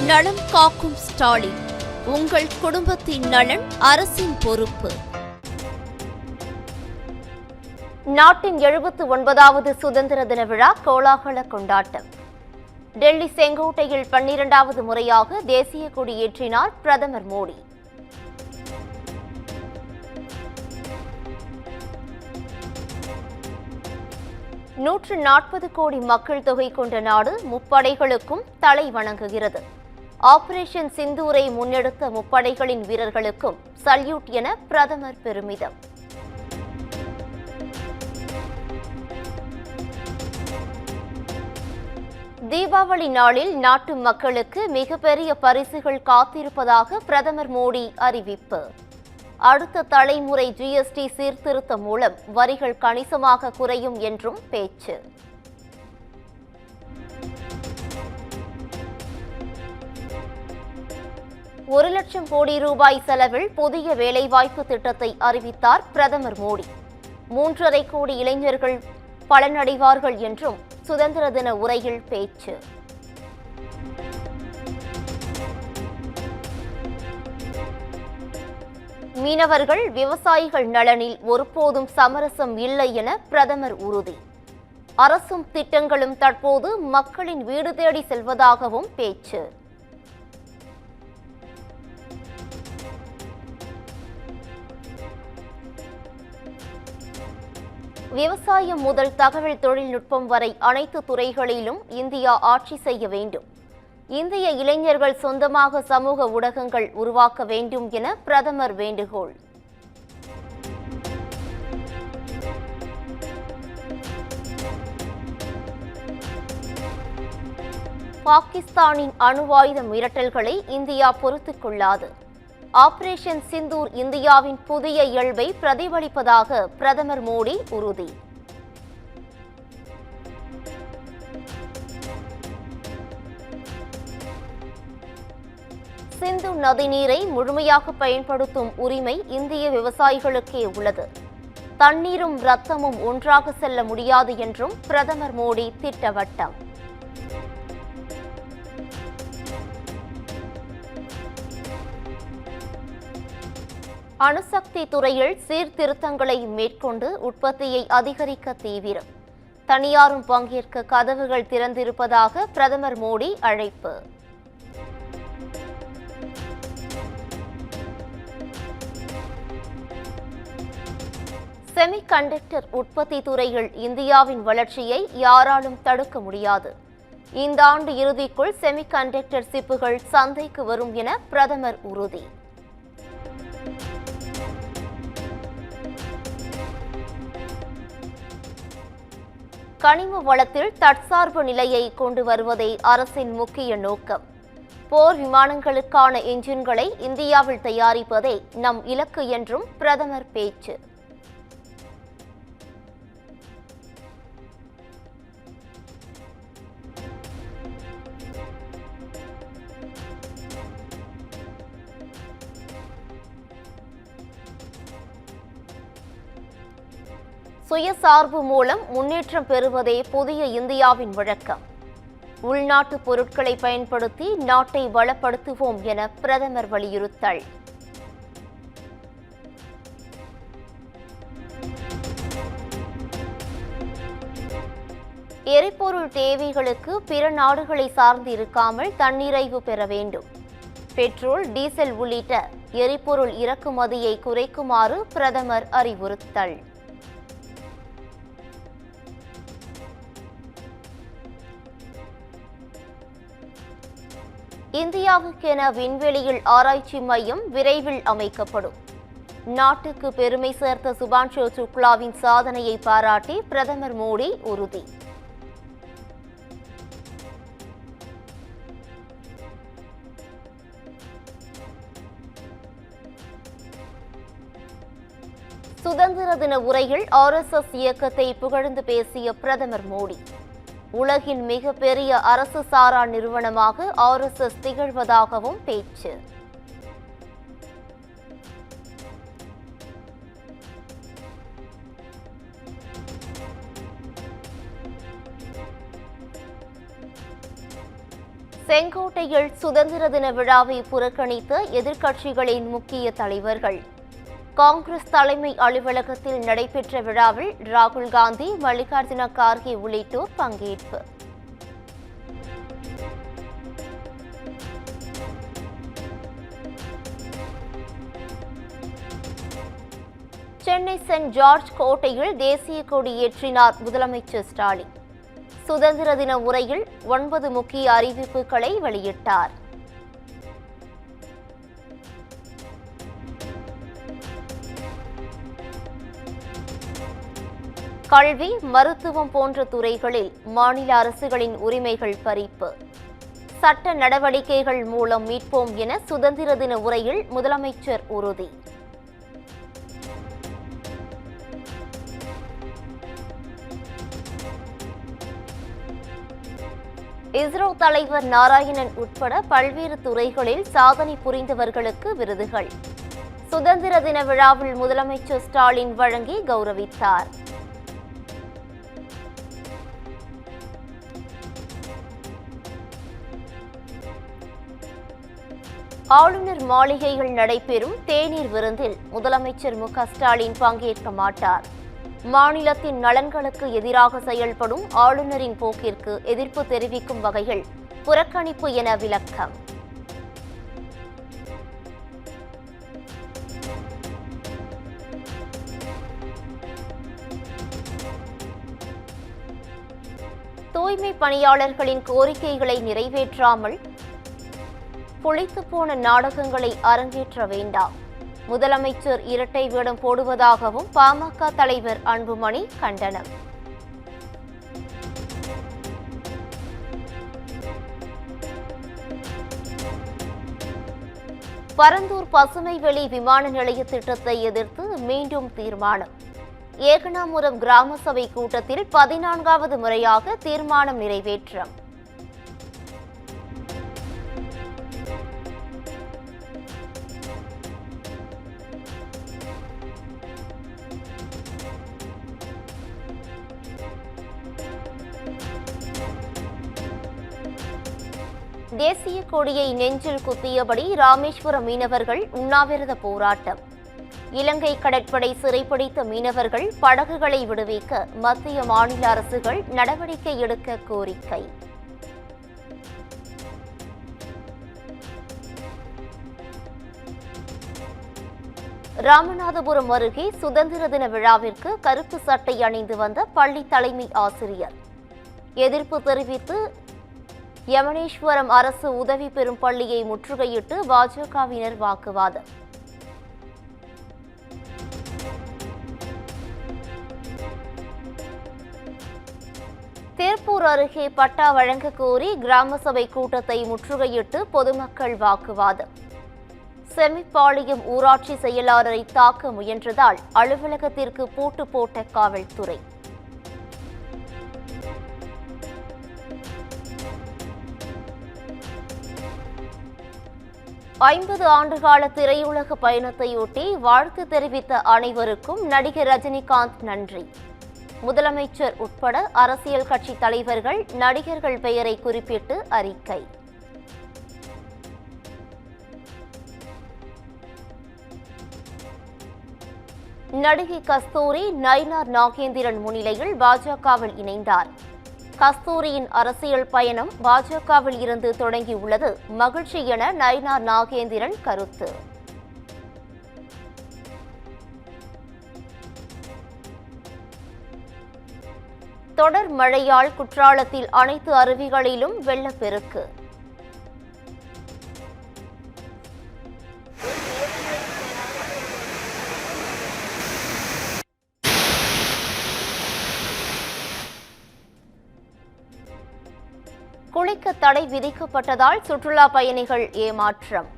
நலம் காக்கும் ஸ்டாலின். உங்கள் குடும்பத்தின் நலன் அரசின் பொறுப்பு. நாட்டின் 79வது சுதந்திர தின விழா கோலாகல கொண்டாட்டம். டெல்லி செங்கோட்டையில் 12வது முறையாக தேசிய கொடி ஏற்றினார் பிரதமர் மோடி. $140 கோடி மக்கள் தொகை கொண்ட நாடு முப்படைகளுக்கும் தலை வணங்குகிறது. ஆபரேஷன் சிந்தூரை முன்னெடுத்த முப்படைகளின் வீரர்களுக்கும் சல்யூட் என பிரதமர் பெருமிதம். தீபாவளி நாளில் நாட்டு மக்களுக்கு மிகப்பெரிய பரிசுகள் காத்திருப்பதாக பிரதமர் மோடி அறிவிப்பு. அடுத்த தலைமுறை ஜிஎஸ்டி சீர்திருத்தம் மூலம் வரிகள் கணிசமாக குறையும் என்றும் பேச்சு. $1,00,000 கோடி செலவில் புதிய வேலைவாய்ப்பு திட்டத்தை அறிவித்தார் பிரதமர் மோடி. 3.5 கோடி இளைஞர்கள் பலனடைவார்கள் என்றும் சுதந்திர தின உரையில் பேச்சு. மீனவர்கள் விவசாயிகள் நலனில் ஒருபோதும் சமரசம் இல்லை என பிரதமர் உறுதி. அரசும் திட்டங்களும் தற்போது மக்களின் வீடு தேடி செல்வதாகவும் பேச்சு. விவசாயம் முதல் தகவல் தொழில்நுட்பம் வரை அனைத்து துறைகளிலும் இந்தியா ஆட்சி செய்ய வேண்டும். இந்திய இளைஞர்கள் சொந்தமாக சமூக ஊடகங்கள் உருவாக்க வேண்டும் என பிரதமர் வேண்டுகோள். பாகிஸ்தானின் அணு ஆயுத மிரட்டல்களை இந்தியா பொறுத்துக் கொள்ளாது. ஆபரேஷன் சிந்தூர் இந்தியாவின் புதிய இயல்பை பிரதிபலிப்பதாக பிரதமர் மோடி உறுதி. சிந்து நதிநீரை முழுமையாக பயன்படுத்தும் உரிமை இந்திய விவசாயிகளுக்கே உள்ளது. தண்ணீரும் ரத்தமும் ஒன்றாக செல்ல முடியாது என்றும் பிரதமர் மோடி திட்டவட்டம். அணுசக்தி துறையில் சீர்திருத்தங்களை மேற்கொண்டு உற்பத்தியை அதிகரிக்க தீவிரம். தனியாரும் பங்கேற்க கதவுகள் திறந்திருப்பதாக பிரதமர் மோடி அழைப்பு. செமிகண்டக்டர் உற்பத்தி துறையில் இந்தியாவின் வளர்ச்சியை யாராலும் தடுக்க முடியாது. இந்த ஆண்டு இறுதிக்குள் செமிகண்டக்டர் சிப்புகள் சந்தைக்கு வரும் என பிரதமர் உறுதி. கனிம வளத்தில் தற்சார்பு நிலையை கொண்டு வருவதே அரசின் முக்கிய நோக்கம். போர் விமானங்களுக்கான என்ஜின்களை இந்தியாவில் தயாரிப்பதே நம் இலக்கு என்றும் பிரதமர் பேச்சு. சுயசார்பு மூலம் முன்னேற்றம் பெறுவதே புதிய இந்தியாவின் வழக்கம். உள்நாட்டு பொருட்களை பயன்படுத்தி நாட்டை வளப்படுத்துவோம் என பிரதமர் வலியுறுத்தல். எரிபொருள் தேவைகளுக்கு பிற நாடுகளை சார்ந்து இருக்காமல் தன்னிறைவு பெற வேண்டும். பெட்ரோல், டீசல் உள்ளிட்ட எரிபொருள் இறக்குமதியை குறைக்குமாறு பிரதமர் அறிவுறுத்தல். இந்தியாவுக்கென விண்வெளியில் ஆராய்ச்சி மையம் விரைவில் அமைக்கப்படும். நாட்டுக்கு பெருமை சேர்த்த சுபான்ஷு சுக்லாவின் சாதனையை பாராட்டி பிரதமர் மோடி உறுதி. சுதந்திர தின உரையில் RSS இயக்கத்தை புகழ்ந்து பேசிய பிரதமர் மோடி, உலகின் மிகப்பெரிய அரசு சாரா நிறுவனமாக RSS திகழ்வதாகவும் பேச்சு. செங்கோட்டையில் சுதந்திர தின விழாவை புறக்கணித்த எதிர்க்கட்சிகளின் முக்கிய தலைவர்கள். காங்கிரஸ் தலைமை அலுவலகத்தில் நடைபெற்ற விழாவில் ராகுல் காந்தி, மல்லிகார்ஜுன கார்கே உள்ளிட்டோர் பங்கேற்பு. சென்னை சென்ட் ஜார்ஜ் கோட்டையில் தேசிய கொடி ஏற்றினார் முதலமைச்சர் ஸ்டாலின். சுதந்திர தின உரையில் 9 முக்கிய அறிவிப்புகளை வெளியிட்டார். கல்வி, மருத்துவம் போன்ற துறைகளில் மாநில அரசுகளின் உரிமைகள் பறிப்பு. சட்ட நடவடிக்கைகள் மூலம் மீட்போம் என சுதந்திர தின உரையில் முதலமைச்சர் உறுதி. இஸ்ரோ தலைவர் நாராயணன் உட்பட பல்வேறு துறைகளில் சாதனை புரிந்தவர்களுக்கு விருதுகள். சுதந்திர தின விழாவில் முதலமைச்சர் ஸ்டாலின் வழங்கி கௌரவித்தார். ஆளுநர் மாளிகையில் நடைபெறும் தேநீர் விருந்தில் முதலமைச்சர் மு க ஸ்டாலின் பங்கேற்க மாட்டார். மாநிலத்தின் நலன்களுக்கு எதிராக செயல்படும் ஆளுநரின் போக்கிற்கு எதிர்ப்பு தெரிவிக்கும் வகையில் புறக்கணிப்பு என விளக்கம். தூய்மை பணியாளர்களின் கோரிக்கைகளை நிறைவேற்றாமல் புளித்துப்போன நாடகங்களை அரங்கேற்ற வேண்டாம். முதலமைச்சர் இரட்டை வேடம் போடுவதாகவும் பாமக தலைவர் அன்புமணி கண்டனம். பரந்தூர் பசுமைவெளி விமான நிலைய திட்டத்தை எதிர்த்து மீண்டும் தீர்மானம். ஏகனாபுரம் கிராம சபை கூட்டத்தில் 14வது முறையாக தீர்மானம் நிறைவேற்றம். தேசிய கொடியை நெஞ்சில் குத்தியபடி ராமேஸ்வரம் மீனவர்கள் உண்ணாவிரத போராட்டம். இலங்கை கடற்படை சிறைப்பிடித்த மீனவர்கள் படகுகளை விடுவிக்க மத்திய மாநில அரசுகள் நடவடிக்கை எடுக்க கோரிக்கை. ராமநாதபுரம் அருகே சுதந்திர தின விழாவிற்கு கருப்பு சட்டை அணிந்து வந்த பள்ளி தலைமை ஆசிரியர். எதிர்ப்பு தெரிவித்து யமனேஸ்வரம் அரசு உதவி பெறும் பள்ளியை முற்றுகையிட்டு பாஜகவினர் வாக்குவாதம். திருப்பூர் அருகே பட்டா வழங்க கோரி கிராம சபை கூட்டத்தை முற்றுகையிட்டு பொதுமக்கள் வாக்குவாதம். செமிப்பாளையம் ஊராட்சி செயலாளரை தாக்க முயன்றதால் அலுவலகத்திற்கு பூட்டு போட்ட காவல்துறை. ஐம்பது ஆண்டுகால திரையுலக பயணத்தையொட்டி வாழ்த்து தெரிவித்த அனைவருக்கும் நடிகர் ரஜினிகாந்த் நன்றி. முதலமைச்சர் உட்பட அரசியல் கட்சி தலைவர்கள் நடிகர்கள் பெயரை குறிப்பிட்டு அறிக்கை. நடிகை கஸ்தூரி நயினார் நாகேந்திரன் முன்னிலையில் பாஜகவில் இணைந்தார். கஸ்தூரியின் அரசியல் பயணம் பாஜகவில் இருந்து தொடங்கியுள்ளது மகிழ்ச்சி என நயினார் நாகேந்திரன் கருத்து. தொடர் மழையால் குற்றாலத்தில் அனைத்து அருவிகளிலும் வெள்ளப்பெருக்கு. குளிக்க தடை விதிக்கப்பட்டதால் சுற்றுலா பயணிகள் ஏமாற்றம்.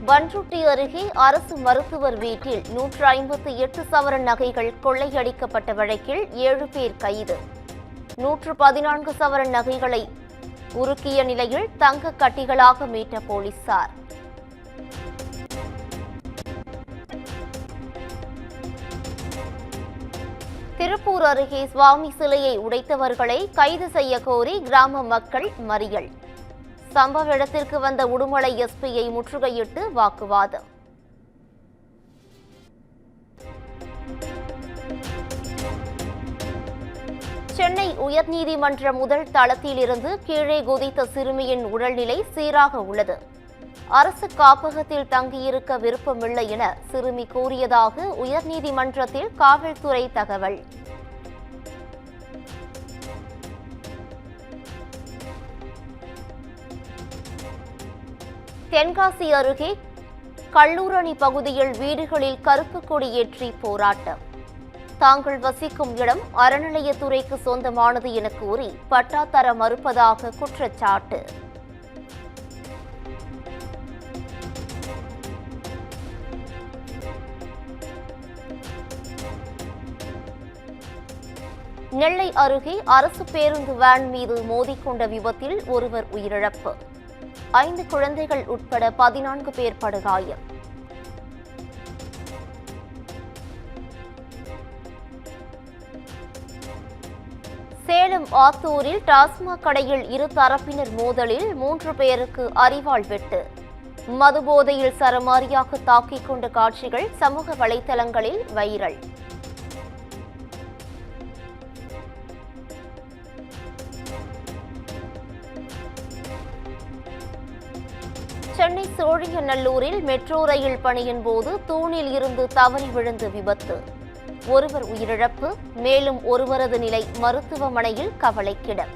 பன்ருட்டி அருகே அரசு மருத்துவர் வீட்டில் 158 சவரன் நகைகள் கொள்ளையடிக்கப்பட்ட வழக்கில் 7 பேர் கைது. 114 சவரன் நகைகளை உருக்கிய நிலையில் தங்க கட்டிகளாக மீட்ட போலீசார். திருப்பூர் அருகே சுவாமி சிலையை உடைத்தவர்களை கைது செய்ய கோரி கிராம மக்கள் மறியல். சம்பவ இடத்திற்கு வந்த உடுமலை எஸ்பியை முற்றுகையிட்டு வாக்குவாதம். சென்னை உயர்நீதிமன்ற முதல் தளத்திலிருந்து கீழே குதித்த சிறுமியின் உடல்நிலை சீராக உள்ளது. அரசு காப்பகத்தில் தங்கியிருக்க விருப்பமில்லை என சிறுமி கூறியதாக உயர்நீதிமன்றத்தில் காவல்துறை தகவல். தென்காசி அருகே கல்லூரணி பகுதியில் வீடுகளில் கருப்பு கொடி ஏற்றி போராட்டம். தாங்கள் வசிக்கும் இடம் அறநிலையத்துறைக்கு சொந்தமானது என கூறி பட்டா தர மறுப்பதாக குற்றச்சாட்டு. நெல்லை அருகே அரசு பேருந்து வேன் மீது மோதிக்கொண்ட விபத்தில் ஒருவர் உயிரிழப்பு. 5 குழந்தைகள் உட்பட 14 பேர் படுகாயம். சேலம் ஆத்தூரில் டாஸ்மாக் கடையில் இரு தரப்பினர் மோதலில் 3 பேருக்கு அரிவாள் வெட்டு. மதுபோதையில் சரமாரியாக தாக்கிக் கொண்ட காட்சிகள் சமூக வலைதளங்களில் வைரல். சென்னை சோழிங்கநல்லூரில் மெட்ரோ ரயில் பணியின் போது தூணில் இருந்து தவறி விழுந்து விபத்து. ஒருவர் உயிரிழப்பு, மேலும் ஒருவரது நிலை மருத்துவமனையில் கவலைக்கிடம்.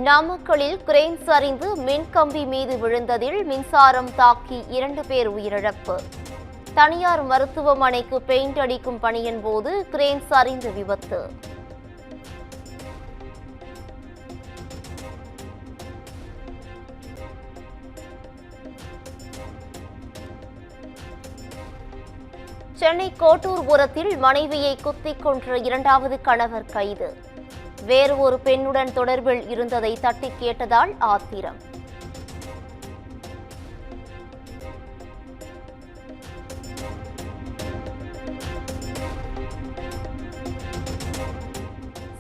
நாமக்கலில் கிரேன் சரிந்து மின்கம்பி மீது விழுந்ததில் மின்சாரம் தாக்கி 2 பேர் உயிரிழப்பு. தனியார் மருத்துவமனைக்கு பெயிண்ட் அடிக்கும் பணியின் போது கிரேன் சரிந்து விபத்து. சென்னை கோட்டூர்புரத்தில் மனைவியை குத்திக் கொன்ற 2வது கணவர் கைது. வேறு ஒரு பெண்ணுடன் தொடர்பில் இருந்ததை தட்டி கேட்டதால் ஆத்திரம்.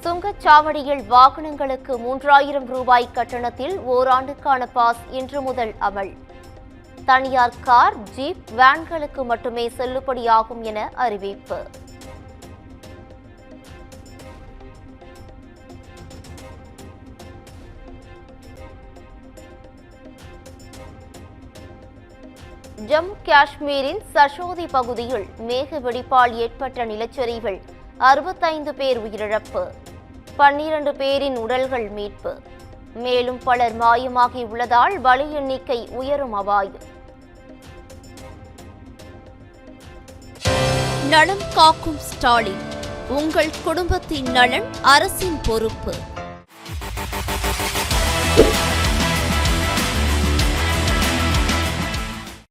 சுங்கச்சாவடியில் வாகனங்களுக்கு 3000 ரூபாய் கட்டணத்தில் ஓராண்டுக்கான பாஸ் இன்று முதல் அமல். தனியார் கார், ஜீப், வேன்களுக்கு மட்டுமே செல்லுபடியாகும் என அறிவிப்பு. ஜம்மு காஷ்மீரின் சஷோதி பகுதியில் மேக வெடிப்பால் ஏற்பட்ட நிலச்சரிவில் 65 பேர் உயிரிழப்பு. 12 பேரின் உடல்கள் மீட்பு. மேலும் பலர் மாயமாகி உள்ளதால் பலி எண்ணிக்கை உயரும் அபாயம். நலம் காக்கும் ஸ்டாலின், உங்கள் குடும்பத்தின் நலன் அரசின் பொறுப்பு.